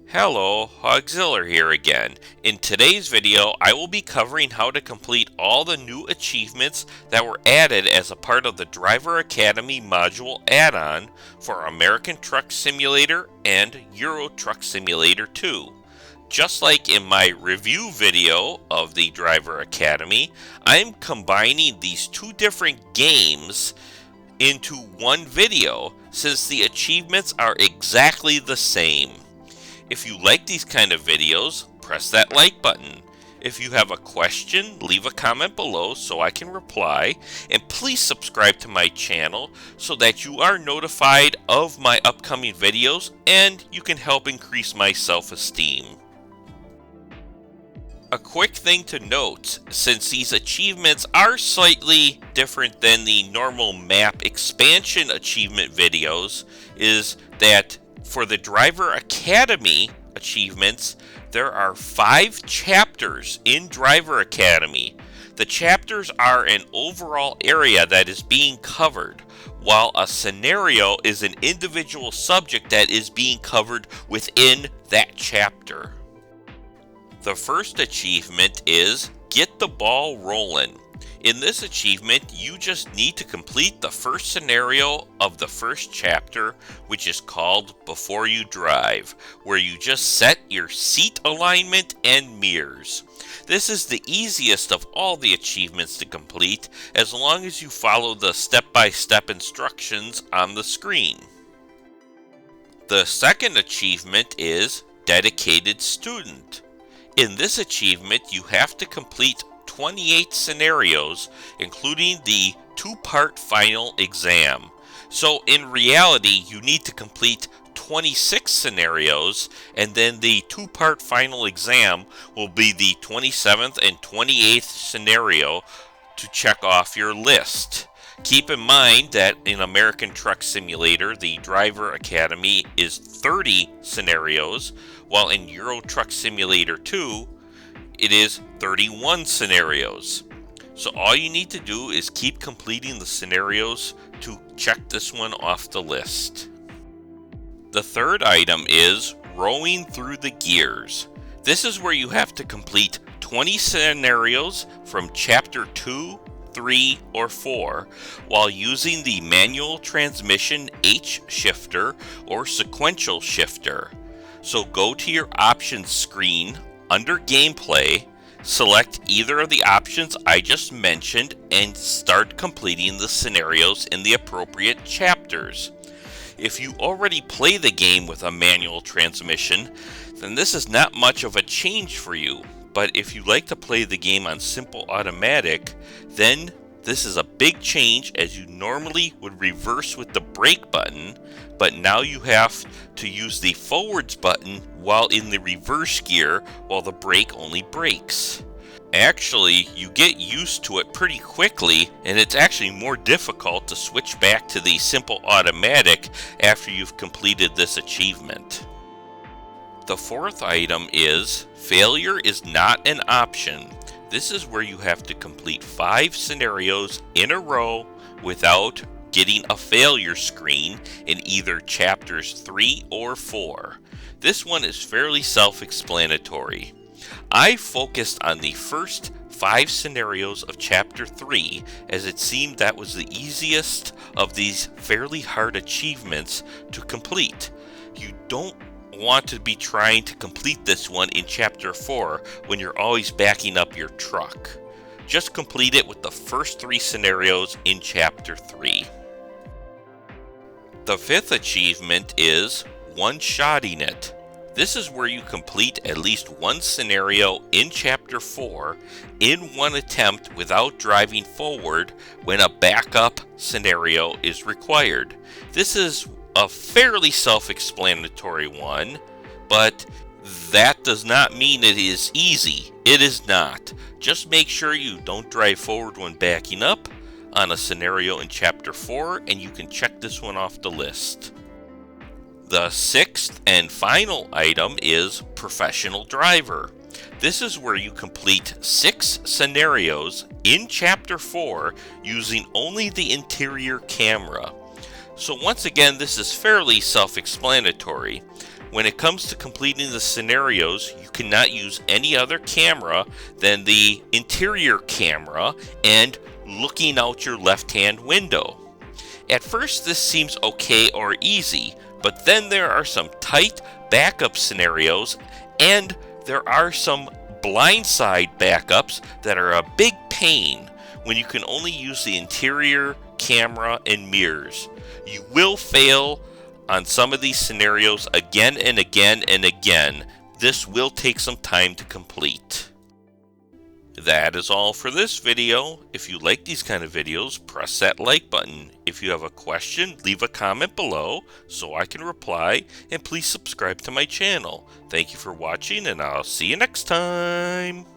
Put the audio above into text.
Hello, Auxiliary here again. In today's video, I will be covering how to complete all the new achievements that were added as a part of the Driver Academy module add-on for American Truck Simulator and Euro Truck Simulator 2. Just like in my review video of the Driver Academy, I'm combining these two different games into one video since the achievements are exactly the same. If you like these kind of videos, press that like button. If you have a question, leave a comment below so I can reply, and please subscribe to my channel so that you are notified of my upcoming videos and you can help increase my self-esteem. A quick thing to note, since these achievements are slightly different than the normal map expansion achievement videos, is that for the Driver Academy achievements, there are 5 chapters in Driver Academy. The chapters are an overall area that is being covered, while a scenario is an individual subject that is being covered within that chapter. The first achievement is Get the Ball Rollin'. In this achievement, you just need to complete the first scenario of the first chapter, which is called Before You Drive, where you just set your seat alignment and mirrors. This is the easiest of all the achievements to complete, as long as you follow the step-by-step instructions on the screen. The second achievement is Dedicated Student. In this achievement, you have to complete 28 scenarios, including the 2-part final exam. So in reality, you need to complete 26 scenarios, and then the 2-part final exam will be the 27th and 28th scenario to check off your list. Keep in mind that in American Truck Simulator, the Driver Academy is 30 scenarios, while in Euro Truck Simulator 2, it is 31 scenarios. So all you need to do is keep completing the scenarios to check this one off the list. The third item is Rowing Through the Gears. This is where you have to complete 20 scenarios from Chapter 2, 3, or 4 while using the manual transmission H shifter or sequential shifter. So go to your options screen under gameplay, select either of the options I just mentioned, and start completing the scenarios in the appropriate chapters. If you already play the game with a manual transmission, then this is not much of a change for you. But if you like to play the game on simple automatic, then this is a big change, as you normally would reverse with the brake button, but now you have to use the forwards button while in the reverse gear, while the brake only brakes. Actually, you get used to it pretty quickly, and it's actually more difficult to switch back to the simple automatic after you've completed this achievement. The fourth item is Failure is Not an Option. This is where you have to complete 5 scenarios in a row without getting a failure screen in either chapters 3 or 4. This one is fairly self-explanatory. I focused on the first 5 scenarios of chapter 3, as it seemed that was the easiest of these fairly hard achievements to complete. You don't want to be trying to complete this one in chapter 4 when you're always backing up your truck. Just complete it with the first 3 scenarios in chapter 3. The fifth achievement is One-Shotting It. This is where you complete at least one scenario in chapter 4 in one attempt without driving forward when a backup scenario is required. This is a fairly self-explanatory one, but that does not mean it is easy. It is not. Just make sure you don't drive forward when backing up on a scenario in chapter 4, and you can check this one off the list. The sixth and final item is Professional Driver. This is where you complete 6 scenarios in chapter 4 using only the interior camera. So once again, this is fairly self-explanatory. When it comes to completing the scenarios, you cannot use any other camera than the interior camera and looking out your left-hand window. At first this seems okay or easy, but then there are some tight backup scenarios and there are some blindside backups that are a big pain when you can only use the interior camera and mirrors. You will fail on some of these scenarios again and again and again. This will take some time to complete. That is all for this video. If you like these kind of videos, press that like button. If you have a question, leave a comment below so I can reply, and please subscribe to my channel. Thank you for watching, and I'll see you next time.